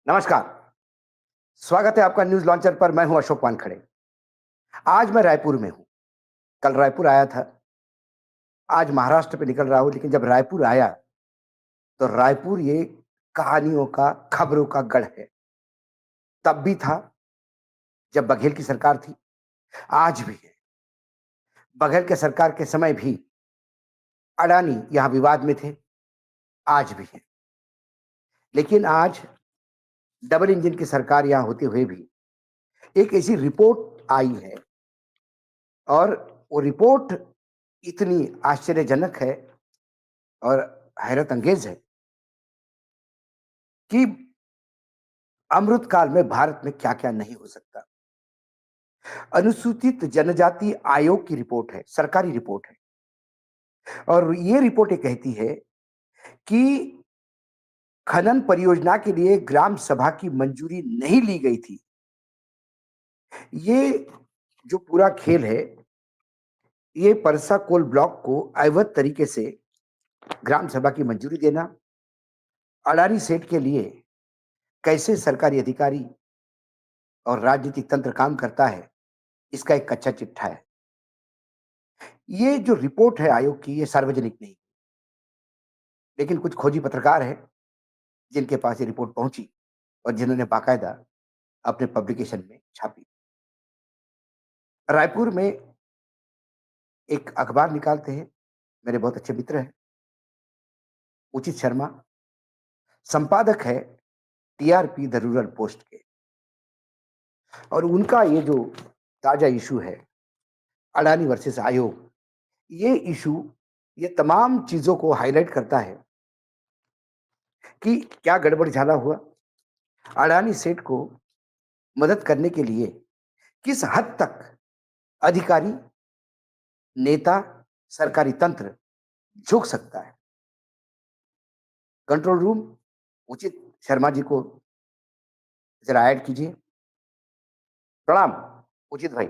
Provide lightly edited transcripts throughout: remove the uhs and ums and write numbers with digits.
नमस्कार। स्वागत है आपका न्यूज़ लॉन्चर पर। मैं हूं अशोक वानखड़े। आज मैं रायपुर में हूं। कल रायपुर आया था। आज महाराष्ट्र पे निकल रहा हूं, लेकिन जब रायपुर आया तो रायपुर ये कहानियों का, खबरों का गढ़ है। तब भी था जब बघेल की सरकार थी, आज भी है। बघेल के सरकार के समय भी अडानी यहां विवाद में थे, आज भी है। लेकिन आज डबल इंजन की सरकार यहां होते हुए भी एक ऐसी रिपोर्ट आई है, और वो रिपोर्ट इतनी आश्चर्यजनक है और हैरत अंगेज है कि अमृत काल में भारत में क्या-क्या नहीं हो सकता। अनुसूचित जनजाति आयोग की रिपोर्ट है, सरकारी रिपोर्ट है, और ये रिपोर्ट ये कहती है कि खनन परियोजना के लिए ग्राम सभा की मंजूरी नहीं ली गई थी। ये जो पूरा खेल है, ये परसा कोल ब्लॉक को अवैध तरीके से ग्राम सभा की मंजूरी देना, अडानी सेठ के लिए कैसे सरकारी अधिकारी और राजनीतिक तंत्र काम करता है, इसका एक कच्चा चिट्ठा है। ये जो रिपोर्ट है आयोग की, ये सार्वजनिक नहीं, लेकिन कुछ खोजी पत्रकार हैं जिनके पास ये रिपोर्ट पहुंची और जिन्होंने बाकायदा अपने पब्लिकेशन में छापी। रायपुर में एक अखबार निकालते हैं, मेरे बहुत अच्छे मित्र हैं, उचित शर्मा, संपादक है टीआरपी द रूरल पोस्ट के, और उनका ये जो ताजा इशू है, अडानी वर्सेस आयोग, ये इशू ये तमाम चीजों को हाईलाइट करता है कि क्या गड़बड़ झाला हुआ, अडानी सेठ को मदद करने के लिए किस हद तक अधिकारी, नेता, सरकारी तंत्र झुक सकता है। कंट्रोल रूम, उचित शर्मा जी को जरा ऐड कीजिए। प्रणाम उचित भाई,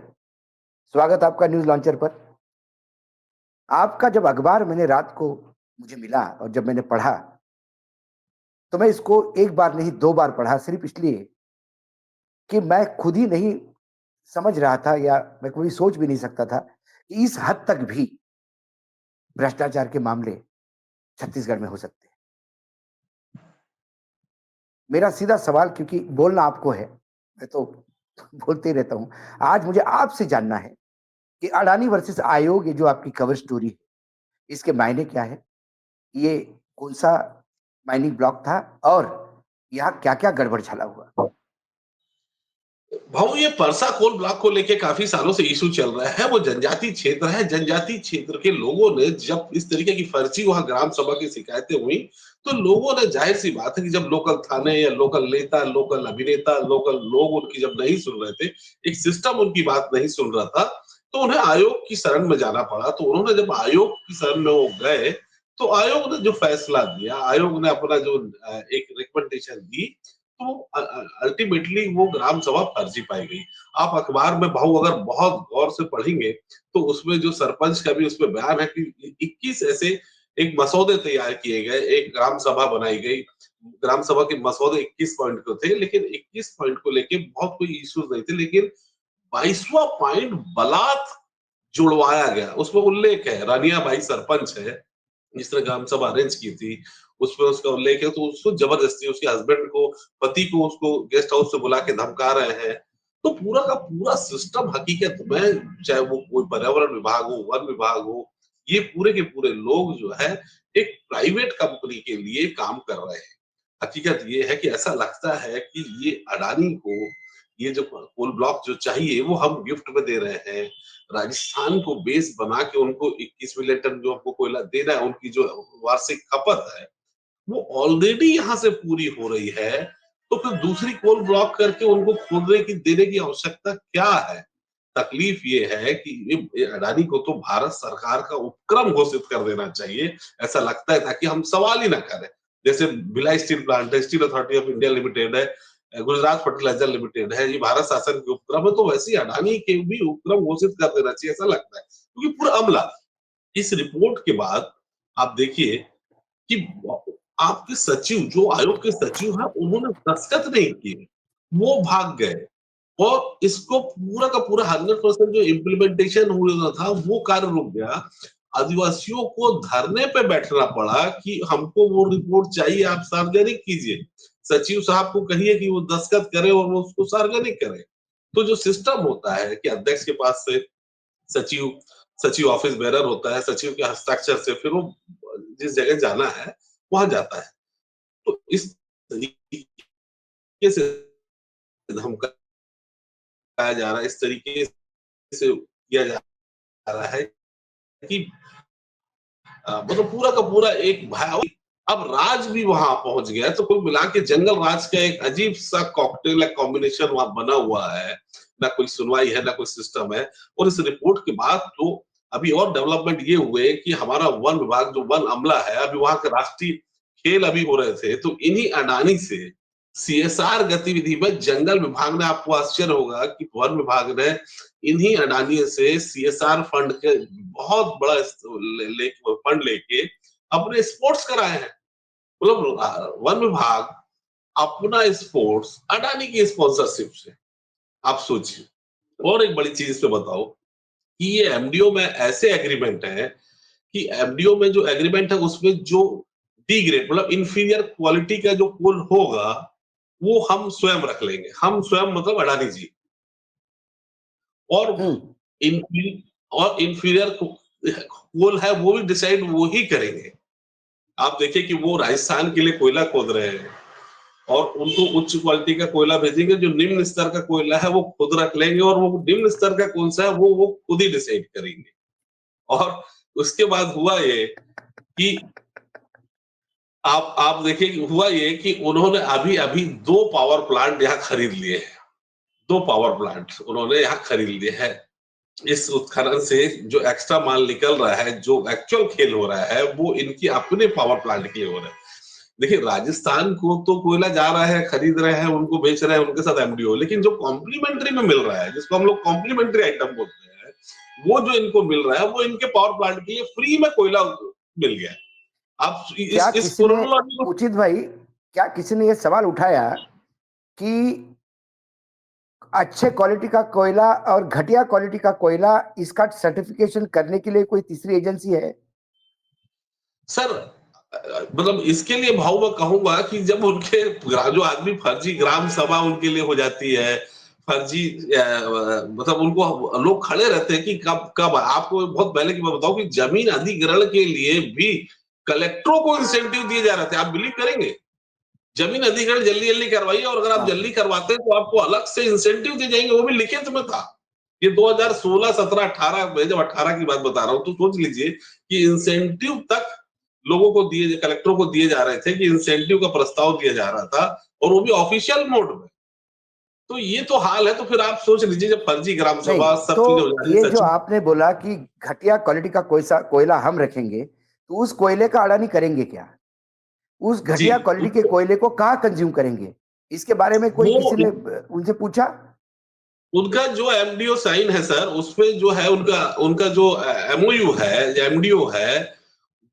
स्वागत आपका न्यूज लॉन्चर पर। आपका जब अखबार मैंने रात को मुझे मिला और जब मैंने पढ़ा, तो मैं इसको एक बार नहीं 2 बार पढ़ा, सिर्फ इसलिए कि मैं खुद ही नहीं समझ रहा था, या मैं कभी सोच भी नहीं सकता था कि इस हद तक भी भ्रष्टाचार के मामले छत्तीसगढ़ में हो सकते हैं। मेरा सीधा सवाल, क्योंकि बोलना आपको है, मैं तो बोलते ही रहता हूं, आज मुझे आपसे जानना है कि अडानी वर्सेस आयोग, ये जो आपकी कवर स्टोरी है, इसके मायने क्या है? ये कौन सा माइनिंग ब्लॉक था और यहाँ क्या-क्या गड़बड़ झाला हुआ? भाऊ ये परसा कोल ब्लॉक को लेके काफी सालों से इशू चल रहा है। वो जनजाति क्षेत्र है। जनजाति क्षेत्र के लोगों ने जब इस तरीके की फर्जी वहां ग्राम सभा की शिकायतें हुई, तो लोगों ने जाहिर सी बात है कि जब लोकल थाने या लोकल नेता, लोकल अभिनेता, लोकल लोग उनकी जब नहीं सुन रहे थे, एक सिस्टम उनकी बात नहीं सुन रहा था, तो उन्हें आयोग की शरण में जाना पड़ा। तो उन्होंने जब आयोग की शरण में वो गए, तो आयोग ने जो फैसला दिया, आयोग ने अपना जो एक रिकमेंडेशन दी, तो अल्टीमेटली वो ग्राम सभा फर्जी पाई गई। आप अखबार में भाऊ अगर बहुत गौर से पढ़ेंगे, तो उसमें जो सरपंच का भी उसमें बयान है कि 21 ऐसे एक मसौदे तैयार किए गए, एक ग्राम सभा बनाई गई। ग्राम सभा के मसौदे 21 पॉइंट के थे, लेकिन 21 पॉइंट को लेके बहुत कोई इश्यूज नहीं थे, लेकिन 22वां पॉइंट बलात् जुड़वाया गया। उसमें उल्लेख है, रानिया बाई सरपंच है जिसने ग्राम सभा अरेंज की थी, उसमें उसका उल्लेख है, तो उसको जबरदस्ती उसके हस्बैंड को, पति को उसको गेस्ट हाउस से बुला के धमका रहे हैं। तो पूरा का पूरा सिस्टम हकीकत में, चाहे वो कोई पर्यावरण विभाग हो, वन विभाग हो, ये पूरे के पूरे लोग जो है एक प्राइवेट कंपनी के लिए काम कर रहे हैं। हकीकत ये है कि ऐसा लगता है कि ये अडानी को ये जो कोल ब्लॉक जो चाहिए वो हम गिफ्ट में दे रहे हैं। राजस्थान को बेस बना के उनको 21 मिलियन टन जो हमको कोयला देना है, उनकी जो वार्षिक खपत है, वो ऑलरेडी यहाँ से पूरी हो रही है। तो फिर दूसरी कोल ब्लॉक करके उनको खोदने की देने की आवश्यकता क्या है? तकलीफ ये है कि ये अडानी को तो भारत सरकार का उपक्रम घोषित कर देना चाहिए, ऐसा लगता है, ताकि हम सवाल ही ना करें। जैसे भिलाई स्टील प्लांट है, steel authority of India limited है, गुजरात फर्टिलाइजर लिमिटेड है, ये भारत शासन के उपक्रम है, तो वैसे ही अडानी के भी उपक्रम घोषित कर देना चाहिए, ऐसा लगता है। क्योंकि पूरा अमला इस रिपोर्ट के बाद आप देखिए कि आपके सचिव, जो आयोग के सचिव हैं, उन्होंने दस्तखत नहीं किए, वो भाग गए और इसको पूरा का पूरा 100% जो इम्प्लीमेंटेशन हुआ था वो कार्य रुक गया। आदिवासियों को धरने पे बैठना पड़ा कि हमको वो रिपोर्ट चाहिए, आप सार्वजनिक कीजिए। सचिव साहब को कहिए कि वो दस्तखत करे और वो उसको सार्वजनिक करे। तो जो सिस्टम होता है कि अध्यक्ष के पास से सचिव सचिव ऑफिस बेरर होता है, सचिव के हस्ताक्षर से फिर वो जिस जगह जाना है वहां जाता है। तो इस तरीके से धमकाया जा रहा है, इस तरीके से किया जा रहा है कि मतलब पूरा का पूरा एक भयावह। अब राज भी वहां पहुंच गया, तो कुल मिला के जंगल राज का एक अजीब सा कॉकटेल कॉम्बिनेशन वहां बना हुआ है। ना कोई सुनवाई है, ना कोई सिस्टम है। और इस रिपोर्ट के बाद तो अभी और डेवलपमेंट ये हुए कि हमारा वन विभाग, जो वन अमला है, अभी वहां के राष्ट्रीय खेल अभी हो रहे थे, तो इन्हीं अडानी से सीएसआर गतिविधि में जंगल विभाग ने, आपको आश्चर्य होगा कि वन विभाग ने इन्हीं अडानी से सीएसआर फंड के बहुत बड़ा फंड लेके अपने स्पोर्ट्स कराए हैं। मतलब वन विभाग अपना स्पोर्ट्स अडानी की स्पॉन्सरशिप से, आप सोचिए। और एक बड़ी चीज पे बताओ कि ये एमडीओ में ऐसे एग्रीमेंट है कि एमडीओ में जो एग्रीमेंट है उसमें जो डी ग्रेड मतलब इंफीरियर क्वालिटी का जो कोल होगा वो हम स्वयं रख लेंगे। हम स्वयं मतलब अडानी जी। और इंफी और इंफीरियर कोल है वो भी डिसाइड वो ही करेंगे। आप देखिए कि वो राजस्थान के लिए कोयला खोद रहे हैं और उनको उच्च क्वालिटी का कोयला भेजेंगे। जो निम्न स्तर का कोयला है वो खुद रख लेंगे और वो निम्न स्तर का कौन सा है वो खुद ही डिसाइड करेंगे। और उसके बाद हुआ ये कि आप देखिए कि हुआ ये कि उन्होंने अभी अभी 2 पावर प्लांट यहाँ खरीद लिए हैं। 2 पावर प्लांट उन्होंने यहाँ खरीद लिए हैं। इस उत्खनन से जो एक्स्ट्रा माल निकल रहा है, जो एक्चुअल खेल हो रहा है, वो इनकी अपने पावर प्लांट के लिए हो रहा है। देखिए राजस्थान को तो कोयला जा रहा है, खरीद रहे हैं, उनको बेच रहे हैं, उनके साथ एमडीओ। लेकिन जो कॉम्प्लीमेंट्री में मिल रहा है, जिसको हम लोग कॉम्प्लीमेंट्री आइटम बोलते हैं, वो जो इनको मिल रहा है वो इनके पावर प्लांट के लिए फ्री में कोयला मिल गया। आप क्या इस किसी ने, क्रोनोलॉजी को उचित भाई, क्या किसी ने ये सवाल उठाया कि अच्छे क्वालिटी का कोयला और घटिया क्वालिटी का कोयला, इसका सर्टिफिकेशन करने के लिए कोई तीसरी एजेंसी है? सर मतलब इसके लिए भाव मैं कहूंगा कि जब उनके जो आदमी फर्जी ग्राम सभा उनके लिए हो जाती है, फर्जी मतलब उनको लोग खड़े रहते हैं कि कब कब। आपको बहुत पहले की बात बताऊं कि जमीन अधिग्रहण के लिए भी कलेक्टरों को इंसेंटिव दिए जा रहे थे। आप बिलीव करेंगे? जमीन अधिग्रहण जल्दी जल्दी करवाइए और अगर आप बाप जल्दी रे। करवाते हैं तो आपको अलग से इंसेंटिव दिए जाएंगे, वो भी लिखित में था। ये 2016 17 18 में, जब 18 की बात बता रहा हूं, तो सोच लीजिए कि इंसेंटिव तक लोगों को दिए, कलेक्टरों को दिए जा रहे थे, कि इंसेंटिव का प्रस्ताव दिया जा रहा था और वो भी ऑफिशियल मोड में। तो ये तो हाल है, तो फिर आप सोच लीजिए जब फर्जी ग्राम नहीं, सभा सब तो चीज हो जा रही ये है जो सचिव। आपने बोला कि घटिया क्वालिटी का कोयला हम रखेंगे, तो उस कोयले का अडानी करेंगे क्या? उस जी घटिया क्वालिटी के कोयले को कहाँ कंज्यूम करेंगे? इसके बारे में कोई वो किसी ने उनसे पूछा? उनका जो एमडीओ साइन है सर, उसमें जो है उनका उनका जो एमओयू है, एमडीओ है,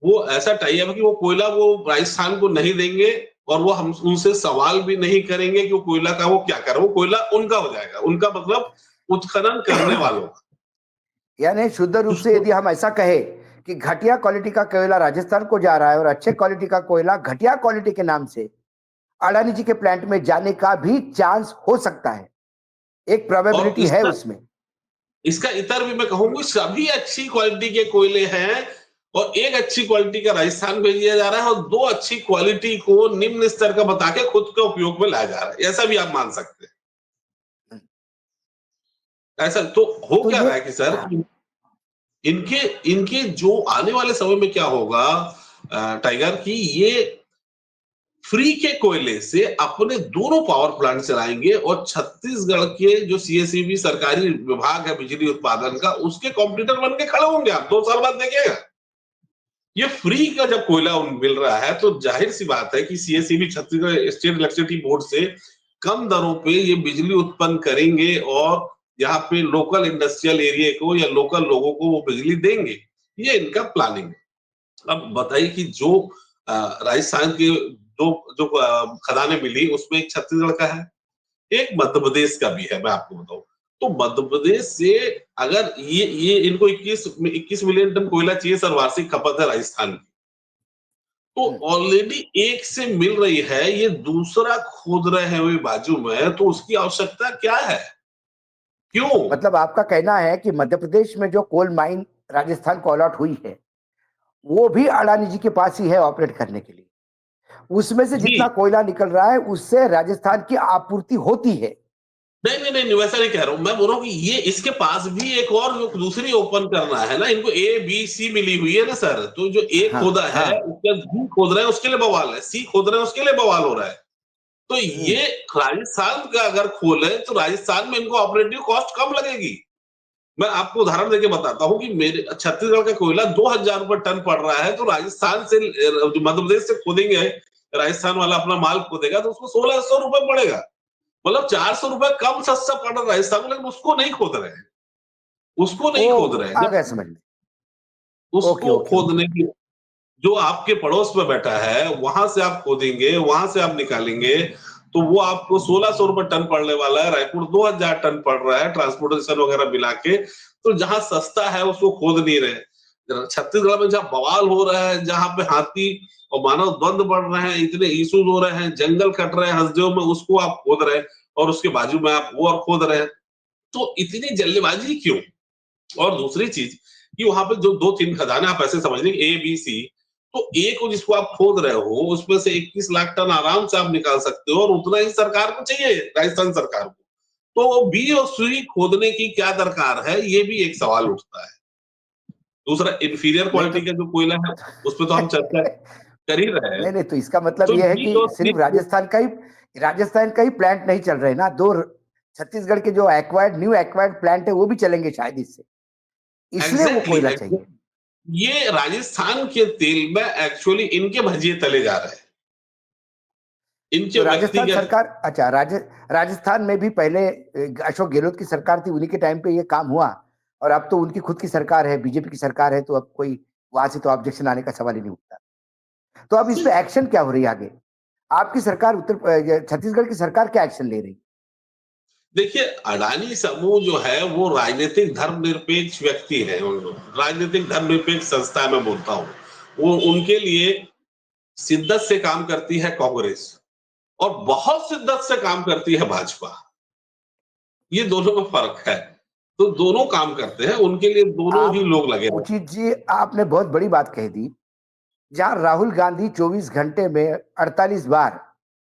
वो ऐसा टाई है कि वो कोयला वो राजस्थान को नहीं देंगे और वो हम उनसे सवाल भी नहीं करेंगे कि वो कोयला का वो क्या कर रहा है। वो कोयला उनका हो जाएगा, उनका मतलब उत्खनन करने वालों का। यानी शुद्ध रूप से जिसको यदि हम ऐसा कहे कि घटिया क्वालिटी का कोयला राजस्थान को जा रहा है और अच्छे क्वालिटी का कोयला घटिया क्वालिटी के नाम से अडानी जी के प्लांट में जाने का भी चांस हो सकता है, एक और प्रोबेबिलिटी है उसमें। इसका इतर भी मैं कहूंगी, सभी अच्छी क्वालिटी के कोयले हैं और एक अच्छी क्वालिटी का राजस्थान भेज दिया जा रहा है और 2 अच्छी क्वालिटी को निम्न स्तर का बता के खुद के उपयोग में लाया जा रहा है। ऐसा भी आप मान सकते हैं। ऐसा तो हो तो क्या ये, रहा है कि सर, इनके इनके जो आने वाले समय में क्या होगा, टाइगर, की ये फ्री के कोयले से अपने दोनों पावर प्लांट चलाएंगे और छत्तीसगढ़ के जो सीएसईबी सरकारी विभाग है बिजली उत्पादन का, उसके कॉम्पिटिटर बन के खड़े होंगे। आप 2 साल बाद देखिएगा। ये फ्री का जब कोयला मिल रहा है तो जाहिर सी बात है कि CSEB, Chhattisgarh state electricity board से कम दरों पे ये बिजली उत्पन्न करेंगे और यहाँ पे लोकल इंडस्ट्रियल एरिया को या लोकल लोगों को वो बिजली देंगे। ये इनका प्लानिंग है। अब बताइए कि जो राजस्थान के दो जो खदानें मिली उसमें एक छत्तीसगढ़ का है, एक मध्य प्रदेश का भी है, मैं आपको बताऊं। तो मध्य प्रदेश से अगर ये इनको 21 मिलियन टन कोयला चाहिए सर, वार्षिक खपत है राजस्थान की। तो हम्म। ऑलरेडी एक से मिल रही है, ये दूसरा खोद रहे हैं वे बाजू में, तो उसकी आवश्यकता क्या है? क्यों? मतलब आपका कहना है कि मध्य प्रदेश में जो कोल माइन राजस्थान को अलॉट हुई है वो भी अडानी जी के पास ही है ऑपरेट करने के लिए। उसमें से जी। जितना कोयला निकल रहा है उससे राजस्थान की आपूर्ति होती है। नहीं, नहीं, नहीं, नहीं, वैसा नहीं कह रहा हूँ। मैं बोल रहा हूँ कि ये इसके पास भी एक और जो दूसरी ओपन करना है ना, इनको ए, बी, सी मिली हुई है ना सर। तो जो ए हाँ खोदा है, हाँ। उसका बी खोद रहे हैं, उसके लिए बवाल है। सी खोद रहे हैं, उसके लिए बवाल हो रहा है। तो हम्म। ये राजस्थान का अगर खोले तो राजस्थान में इनको ऑपरेटिव कॉस्ट कम लगेगी। मैं आपको उदाहरण देके बताता हूँ कि मेरे छत्तीसगढ़ का कोयला 2000 रुपए टन पड़ रहा है, तो राजस्थान से जो मध्य प्रदेश से खोदेंगे, राजस्थान वाला अपना माल खोदेगा तो उसको 1600 रुपए पड़ेगा। मतलब 400 रुपए कम सस्ता पड़ रहा है राजस्थान में, लेकिन उसको नहीं खोद रहे हैं। उसको ओ, नहीं खोद रहे हैं। आ गया जब समझ में। ओके उसको ओके ओके। खोदने की, जो आपके पड़ोस में बैठा है वहां से आप खोदेंगे, वहां से आप निकालेंगे, तो वो आपको 1600 रुपए टन पड़ने वाला है। रायपुर 2000 टन पड़ रहा है, ट्रांसपोर्टेशन वगैरह मिला के। तो जहां सस्ता है उसको खोद नहीं रहे। छत्तीसगढ़ में जहां बवाल हो रहा है, जहां पे हाथी और मानव द्वंद बढ़ रहे हैं, इतने इश्यूज हो रहे हैं, जंगल कट रहे हैं हसदेव में, उसको आप खोद रहे हैं, और उसके बाजू में आप वो और खोद रहे हैं। तो इतनी जल्दबाजी क्यों? और दूसरी चीज कि वहां पे जो 2-3 खदानें आप ऐसे समझ लें, ए, बी, सी, तो ए को जिसको आप खोद रहे हो उसमें से 21 लाख टन आराम से आप निकाल सकते हो, और उतना ही सरकार को चाहिए, राजस्थान सरकार को। तो बी और सी खोदने की क्या दरकार है, ये भी एक सवाल उठता है। दूसरा, इंफीरियर नहीं तो क्वालिटी का जो कोयला है, उस पर तो हम चर्चा कर ही रहे हैं। नहीं नहीं, तो इसका मतलब तो ये है बी कि और सी, सिर्फ राजस्थान का ही प्लांट नहीं चल रहे ना, दो छत्तीसगढ़ के जो न्यू एक्वायर्ड प्लांट है वो भी चलेंगे शायद इससे, इसलिए वो एग्जैक्टली कोयला चाहिए। exactly, ये राजस्थान के तेल में एक्चुअली इनके भजिए तले जा रहे हैं, इनके तो राजस्थान व्यक्तिगत। सरकार, अच्छा, राजस्थान में भी पहले अशोक गहलोत की सरकार थी, उन्हीं के टाइम पे ये काम हुआ, और अब तो उनकी खुद की सरकार है, बीजेपी की सरकार है, तो अब कोई वहां से तो ऑब्जेक्शन आने का सवाल ही नहीं उठता। तो अब इस पे एक्शन क्या हो रही है आगे? आपकी सरकार छत्तीसगढ़ की सरकार क्या एक्शन ले रही है? देखिए, अडानी समूह जो है वो राजनीतिक धर्मनिरपेक्ष व्यक्ति है। उन लोग राजनीतिक धर्मनिरपेक्ष संस्था में बोलता हूँ, वो उनके लिए शिद्दत से काम करती है कांग्रेस, और बहुत शिद्दत से काम करती है भाजपा। ये दोनों में फर्क है। तो दोनों काम करते हैं, उनके लिए दोनों ही आप लोग लगे रहते उचित जी, आपने बहुत बड़ी बात कह दी। जहां राहुल गांधी 24 घंटे में 48 बार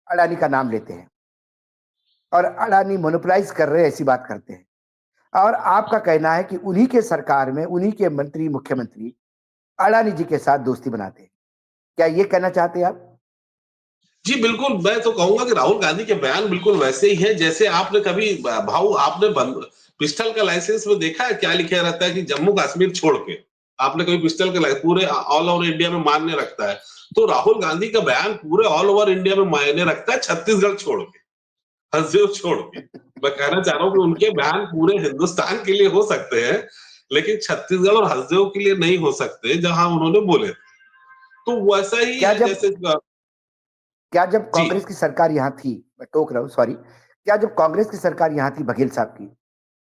अडानी का नाम लेते हैं और अडानी मोनोपोलाइज कर रहे हैं ऐसी बात करते हैं, और आपका कहना है कि उन्हीं के सरकार में उन्हीं के मंत्री मुख्यमंत्री अडानी जी के साथ दोस्ती बनाते हैं, क्या ये कहना चाहते हैं आप? जी, बिल्कुल, मैं तो कहूँगा कि राहुल गांधी के बयान बिल्कुल वैसे ही हैं, जैसे आपने कभी भाऊ आपने पिस्टल का लाइसेंस में देखा है क्या लिखा रहता है कि जम्मू कश्मीर छोड़ के? आपने कभी पिस्टल का पूरे ऑल ओवर इंडिया में मान्य रखता है। तो राहुल गांधी का बयान पूरे ऑल ओवर इंडिया में मायने रखता है, छत्तीसगढ़ छोड़ के, हसदेव छोड़ के। मैं कहना चाह रहा हूँ कि उनके बयान पूरे हिंदुस्तान के लिए हो सकते हैं, लेकिन छत्तीसगढ़ और हसदेव के लिए नहीं हो सकते, जहां उन्होंने बोले। तो वैसा ही क्या है जब जैसे क्या जब जी। कांग्रेस की सरकार यहाँ थी, मैं टोक रहा हूँ, सॉरी, क्या जब कांग्रेस की सरकार यहाँ थी बघेल साहब की,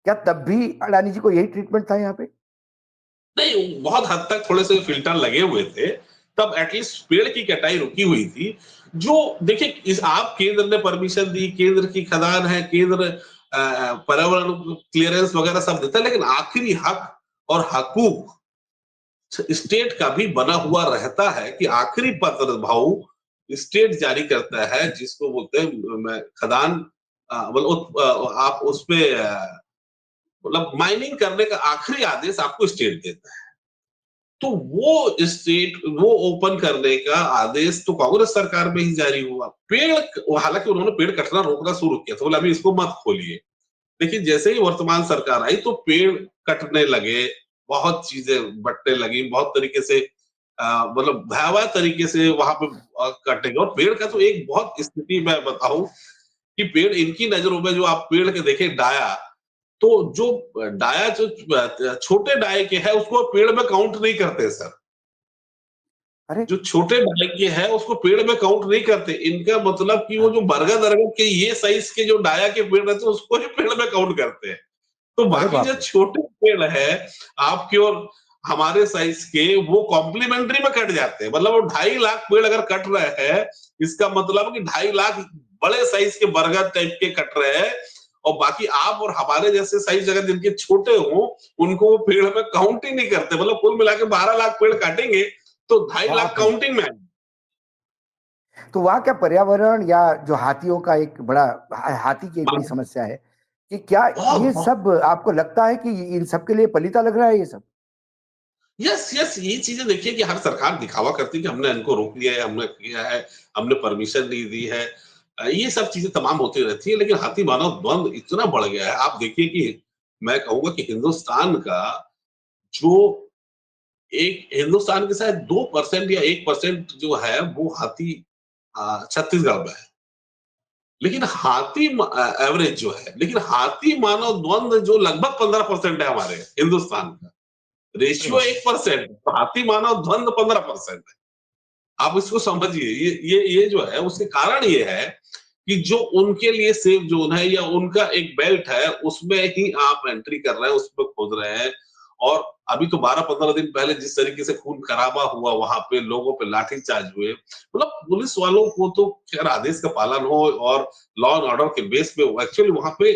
क्या तब भी अडानी जी को यही ट्रीटमेंट था यहाँ पे? नहीं, बहुत हद तक थोड़े से फिल्टर लगे हुए थे। तब एटलीस्ट पेड़ की कटाई रुकी हुई थी। जो देखिए, इस आप केंद्र ने परमिशन दी, केंद्र की खदान है, केंद्र पर्यावरण क्लियरेंस वगैरह सब देता है, लेकिन आखिरी हक और हकूक स्टेट का भी बना हुआ रहता है कि आखिरी पत्र भाऊ स्टेट जारी करता है, जिसको बोलते हैं खदान, मतलब आप उसपे मतलब माइनिंग करने का आखिरी आदेश आपको स्टेट देता है। तो वो स्टेट वो ओपन करने का आदेश तो कांग्रेस सरकार में ही जारी हुआ। पेड़, हालांकि उन्होंने पेड़ कटना रोकना शुरू किया था, बोला अभी इसको मत खोलिए। लेकिन जैसे ही वर्तमान सरकार आई तो पेड़ कटने लगे, बहुत चीजें बटने लगी, बहुत तरीके से मतलब भयावह तरीके से वहां पे कटेगा। और पेड़ का तो एक बहुत स्थिति मैं बताऊं कि पेड़ इनकी नजरों में, जो आप पेड़ के देखे डाया, तो जो डाया जो छोटे डाये के है उसको पेड़ में काउंट नहीं करते सर। अरे! जो छोटे डाले के हैं उसको पेड़ में काउंट नहीं करते। इनका मतलब कि वो हाँ, जो बरगद-अरगद के ये साइज़ के जो डाया के पेड़ रहते हैं उसको ही पेड़ में काउंट करते हैं। तो अरे बाकी जो बाप रे! छोटे पेड़ हैं आपके और हमारे साइज़ के वो कॉम्प्लीमेंट्री में कट जाते हैं। मतलब वो 2.5 लाख पेड़ अगर कट रहे हैं, इसका मतलब है कि 2.5 लाख बड़े साइज़ के बरगद टाइप के कट रहे हैं और बाकी आप और हमारे जैसे साइज़ अगर जिनके छोटे हों, उनको वो पेड़ में काउंट ही नहीं करते। मतलब कुल मिला के 12 लाख पेड़ काटेंगे तो 2.5 लाख बाप रे! काउंटिंग में आएँगे। तो वहाँ क्या पर्यावरण या जो हाथियों का एक बड़ा हाथी की एक बड़ी समस्या है कि क्या बहुत, ये बहुत सब आपको लगता है कि इन सब के लिए पलीता लग रहा है ये सब? यस, यस, ये चीज़ें देखिए कि हर सरकार दिखावा करती है कि हमने इनको रोक लिया है, हमने किया है, हमने परमिशन नहीं दी है। ये सब चीज़ें तमाम होती रहती है, लेकिन हाथी-मानव द्वंद इतना बढ़ गया है। आप देखिए कि मैं कहूँगा कि हिंदुस्तान का जो एक हिंदुस्तान के शायद 2% या 1% जो है वो हाथी छत्तीसगढ़ में है। लेकिन एवरेज जो है, लेकिन हाथी-मानव द्वंद जो लगभग 15% है हमारे हिंदुस्तान का। अरे रेशियो बाप रे! 1% हाथी-मानव द्वंद 15% है। आप इसको समझिए ये जो है उसके कारण ये है कि जो उनके लिए सेफ ज़ोन है या उनका एक बेल्ट है उसमें ही आप एंट्री कर रहे हैं, उसमें खोद रहे हैं और अभी तो 12-15 दिन पहले जिस तरीके से खून-खराबा हुआ वहाँ पे लोगों पे लाठीचार्ज हुए, मतलब पुलिस वालों को तो खैर आदेश का पालन हो और लॉ एंड ऑर्डर के बेस पे एक्चुअली वहाँ पे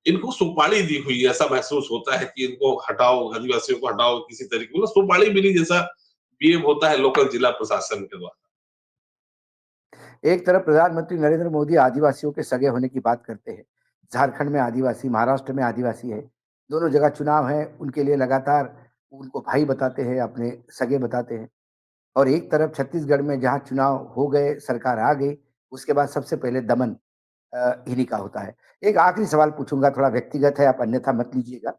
इनको सुपारी दी हुई है, ऐसा महसूस होता है कि इनको हटाओ, आदिवासियों को हटाओ किसी तरीके मतलब सुपारी मिली जैसा बिहेव होता है लोकल जिला प्रशासन के द्वारा। एक तरफ प्रधानमंत्री नरेंद्र मोदी आदिवासियों के सगे होने की बात करते हैं। झारखंड में आदिवासी, महाराष्ट्र में आदिवासी है। दोनों जगह चुनाव है, उनके लिए लगातार उनको भाई बताते हैं, अपने सगे बताते हैं। और एक तरफ छत्तीसगढ़ में जहाँ चुनाव हो गए, सरकार आ गई, उसके बाद सबसे पहले दमन इन्हीं का होता है। एक आखिरी सवाल पूछूँगा, थोड़ा व्यक्तिगत है, आप अन्यथा मत लीजिएगा।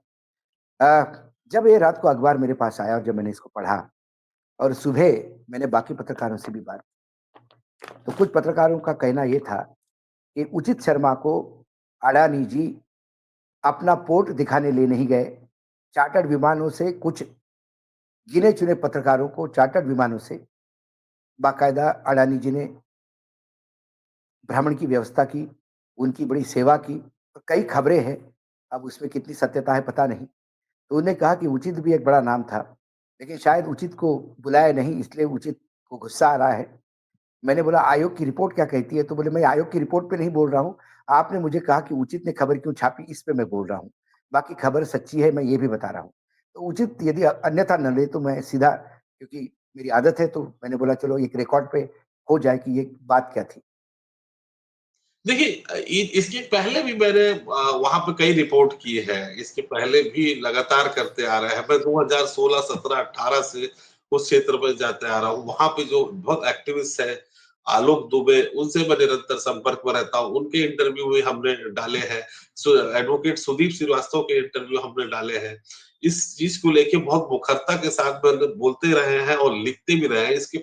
जब ये रात को अखबार मेरे पास आया और जब मैंने इसको पढ़ा और सुबह मैंने बाकी पत्रकारों से भी बात, तो कुछ पत्रकारों का कहना ये था कि उचित शर्मा को अडानी जी अपना पोर्ट दिखाने ले नहीं गए। चार्टर्ड विमानों से कुछ गिने-चुने पत्रकारों को चार्टर्ड विमानों से बाकायदा अडानी जी ने भ्रमण की व्यवस्था की, उनकी बड़ी सेवा की। कई खबरें हैं, अब उसमें कितनी सत्यता है पता नहीं। तो उन्होंने कहा कि उचित भी एक बड़ा नाम था, लेकिन शायद उचित को बुलाया नहीं इसलिए उचित को गुस्सा आ रहा है। मैंने बोला आयोग की रिपोर्ट क्या कहती है? तो बोले मैं आयोग की रिपोर्ट पे नहीं बोल रहा हूँ। आपने मुझे कहा कि उचित ने खबर क्यों छापी इस पे मैं बोल रहा हूँ। बाकी खबर सच्ची है मैं ये भी बता रहा हूँ। तो उचित यदि अन्यथा न ले तो मैं सीधा क्योंकि मेरी आदत है तो मैंने बोला चलो एक रिकॉर्ड पे हो जाए कि ये बात क्या थी। देखिए इसके पहले भी मैंने वहाँ पे कई रिपोर्ट की है। इसके पहले भी लगातार करते आ रहे हैं। मैं 2016, 17, 18 से उस क्षेत्र में जाते आ रहा हूँ। वहाँ पे जो बहुत एक्टिविस्ट हैं, आलोक दुबे, उनसे मैं निरंतर संपर्क में रहता हूँ। उनके इंटरव्यू भी हमने डाले हैं। एडवोकेट सुदीप श्रीवास्तव के इंटरव्यू हमने डाले हैं। इस चीज़ को लेके बहुत मुखरता के साथ बोलते रहे हैं और लिखते भी रहे हैं। इसके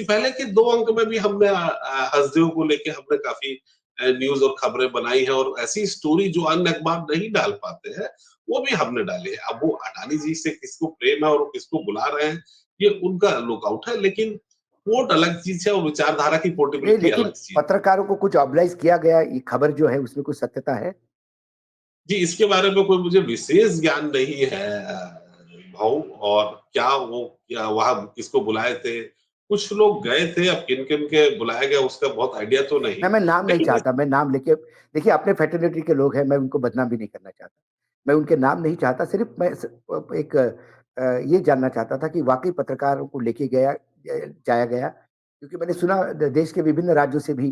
पहले के 2 अंक में भी हमने हसदेव को लेके हमने काफ़ी न्यूज़ और खबरें बनाई हैं और ऐसी स्टोरी जो अन्य अखबार नहीं डाल पाते हैं, वो भी हमने डाली है। अब वो अडानी जी से किसको प्रेम है और वो किसको बुला रहे हैं, ये उनका लुकआउट है, लेकिन वोट अलग चीज़ है और विचारधारा की नहीं पोर्टेबिलिटी लेकिन अलग चीज़। पत्रकारों को कुछ ऑब्लाइज़ किया गया ये खबर जो है उसमें कुछ सत्यता है? जी, इसके बारे में कोई मुझे विशेष ज्ञान नहीं है भाऊ और क्या वहाँ किसको बुलाए थे? कुछ लोग गए थे, अब किन-किन के बुलाया गया उसका बहुत आइडिया तो नहीं। मैं नाम नहीं लेकिन चाहता, मैं नाम लेके देखिए अपने फ्रेटर्निटी के लोग हैं, मैं उनको बदनाम भी नहीं करना चाहता। मैं उनके नाम नहीं चाहता, सिर्फ़ मैं एक ये जानना चाहता था कि वाक़ई पत्रकारों को लेके जाया गया क्योंकि मैंने सुना देश के विभिन्न राज्यों से भी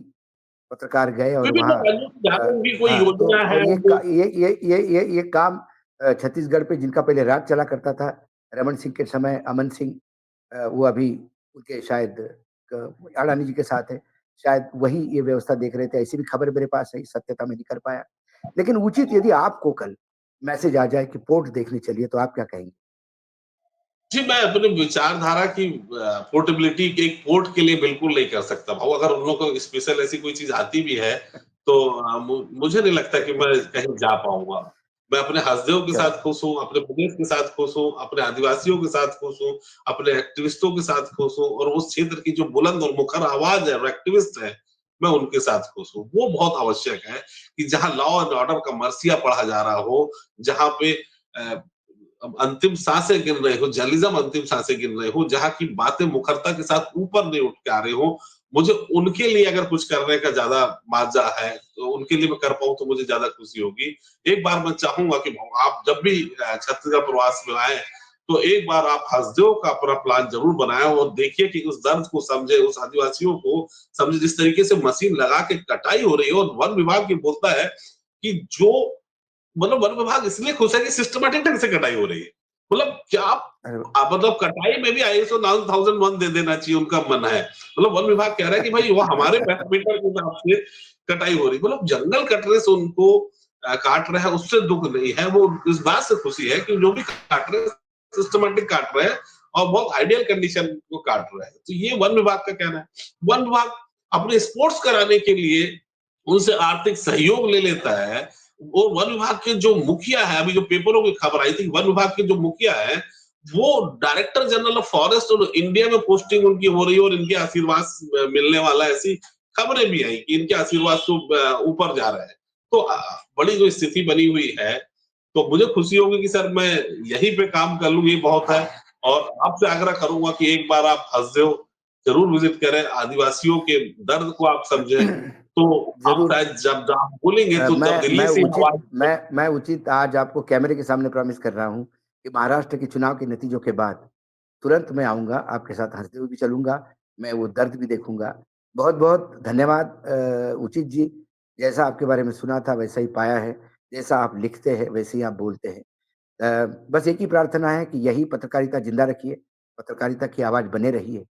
पत्रकार गए और विभिन्न वहाँ राज्यों की जहाँ पे भी कोई हाँ, तो योजना है और वो ये काम छत्तीसगढ़ पे जिनका पहले राज चला करता था, रमन सिंह के समय अमन सिंह वो अभी उनके शायद अडानी जी के साथ है। शायद वही ये व्यवस्था देख रहे थे, ऐसी भी खबर मेरे पास है, सत्यता मैं नहीं कर पाया। लेकिन उचित यदि आपको कल मैसेज आ जाए कि पोर्ट देखने चलिए, तो आप क्या कहेंगे? जी, मैं अपने विचारधारा की पोर्टेबिलिटी के एक पोर्ट के लिए बिल्कुल नहीं कर सकता भाऊ अगर उन लोगों को स्पेशल ऐसी कोई चीज़ आती भी है, तो मुझे नहीं लगता कि मैं कहीं जा पाऊँगा। मैं अपने हसदेव के क्या साथ खुश हूँ, अपने प्रदेश के साथ खुश हूँ, अपने आदिवासियों के साथ खुश हूँ, अपने एक्टिविस्टों के साथ खुश हूँ और उस क्षेत्र की जो बुलंद और मुखर आवाज है और एक्टिविस्ट है, मैं उनके साथ खुश हूँ। वो बहुत आवश्यक है कि जहाँ लॉ एंड ऑर्डर का मर्सिया पढ़ा जा रहा हो, जहाँ पे अ, अब अंतिम सांसें गिन रहे हो, जर्नलिज्म अंतिम सांसें गिन रहे हो, जहाँ की बातें मुखरता के साथ ऊपर नहीं उठ के आ रही हो, मुझे उनके लिए अगर कुछ करने का ज़्यादा माज़ा है, तो उनके लिए मैं कर पाऊँ तो मुझे ज़्यादा खुशी होगी। एक बार मैं चाहूँगा कि आप जब भी छत्तीसगढ़ प्रवास में आएँ, तो एक बार आप हसदेव का अपना प्लान ज़रूर बनाएँ और देखिए कि उस दर्द को समझे, उस आदिवासियों को समझे, जिस तरीके से मशीन लगा के कटाई हो रही है और वन विभाग ये बोलता है कि जो मतलब वन विभाग इसलिए खुश है कि सिस्टमैटिक ढंग से कटाई हो रही है। मतलब क्या अरे मतलब कटाई में भी आईएसओ 9001 दे देना चाहिए उनका मन है। मतलब वन विभाग कह रहा है कि भाई वो हमारे पैरामीटर के हिसाब से कटाई हो रही है। मतलब जंगल कटने से उनको काट रहे हैं उससे दुःख नहीं है, वो इस बात से खुशी है कि जो भी काट रहे हैं सिस्टमैटिक काट रहे हैं और बहुत आइडियल कंडीशन को काट रहे हैं। तो ये वन विभाग का कहना है। वन विभाग अपने स्पोर्ट्स कराने के लिए उनसे आर्थिक सहयोग ले लेता है। वो वन विभाग के जो मुखिया है, अभी जो पेपरों की खबर आई थी, वन विभाग के जो मुखिया है, वो डायरेक्टर जनरल ऑफ फॉरेस्ट और इंडिया में पोस्टिंग उनकी हो रही है और इनके आशीर्वाद मिलने वाला, ऐसी खबरें भी आई कि इनके आशीर्वाद से ऊपर जा रहे हैं। तो बड़ी जो स्थिति बनी हुई है, तो मुझे खुशी होगी कि सर मैं यहीं पे काम कर लूँ, ये बहुत है। और आपसे आग्रह करूँगा कि एक बार आप हसदेव ज़रूर विज़िट करें, आदिवासियों के दर्द को आप समझें, तो आप ज़रूर। शायद जब आप बोलेंगे तो जब दिल्ली से आवाज़ मैं उचित आज आपको कैमरे के सामने प्रॉमिस कर रहा हूँ कि महाराष्ट्र के चुनाव के नतीजों के बाद तुरंत मैं आऊँगा, आपके साथ हँसते हुए भी चलूँगा, मैं वो दर्द भी देखूँगा। बहुत-बहुत धन्यवाद उचित जी, जैसा आपके बारे में सुना था वैसा ही पाया है, जैसा आप लिखते हैं वैसे ही आप बोलते हैं। बस एक ही प्रार्थना है कि यही पत्रकारिता ज़िंदा रखिए, पत्रकारिता की आवाज़ बने रहिए,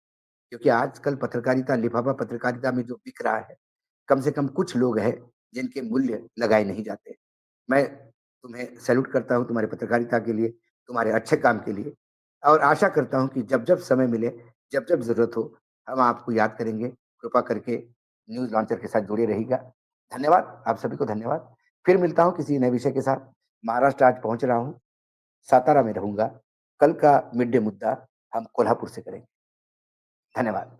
क्योंकि आजकल पत्रकारिता, लिफाफा पत्रकारिता में जो बिक रहा है, कम से कम कुछ लोग हैं जिनके मूल्य लगाए नहीं जाते। मैं तुम्हें सैल्यूट करता हूँ तुम्हारी पत्रकारिता के लिए, तुम्हारे अच्छे काम के लिए और आशा करता हूँ कि जब-जब समय मिले, जब-जब ज़रूरत हो, हम आपको याद करेंगे। कृपा करके न्यूज़ लॉन्चर के साथ जुड़े रहिएगा। धन्यवाद, आप सभी को धन्यवाद। फिर मिलता हूँ किसी नए विषय के साथ। महाराष्ट्र आज पहुँच रहा हूँ, सातारा में रहूँगा। कल का मिड डे मुद्दा हम कोल्हापुर से करेंगे। धन्यवाद।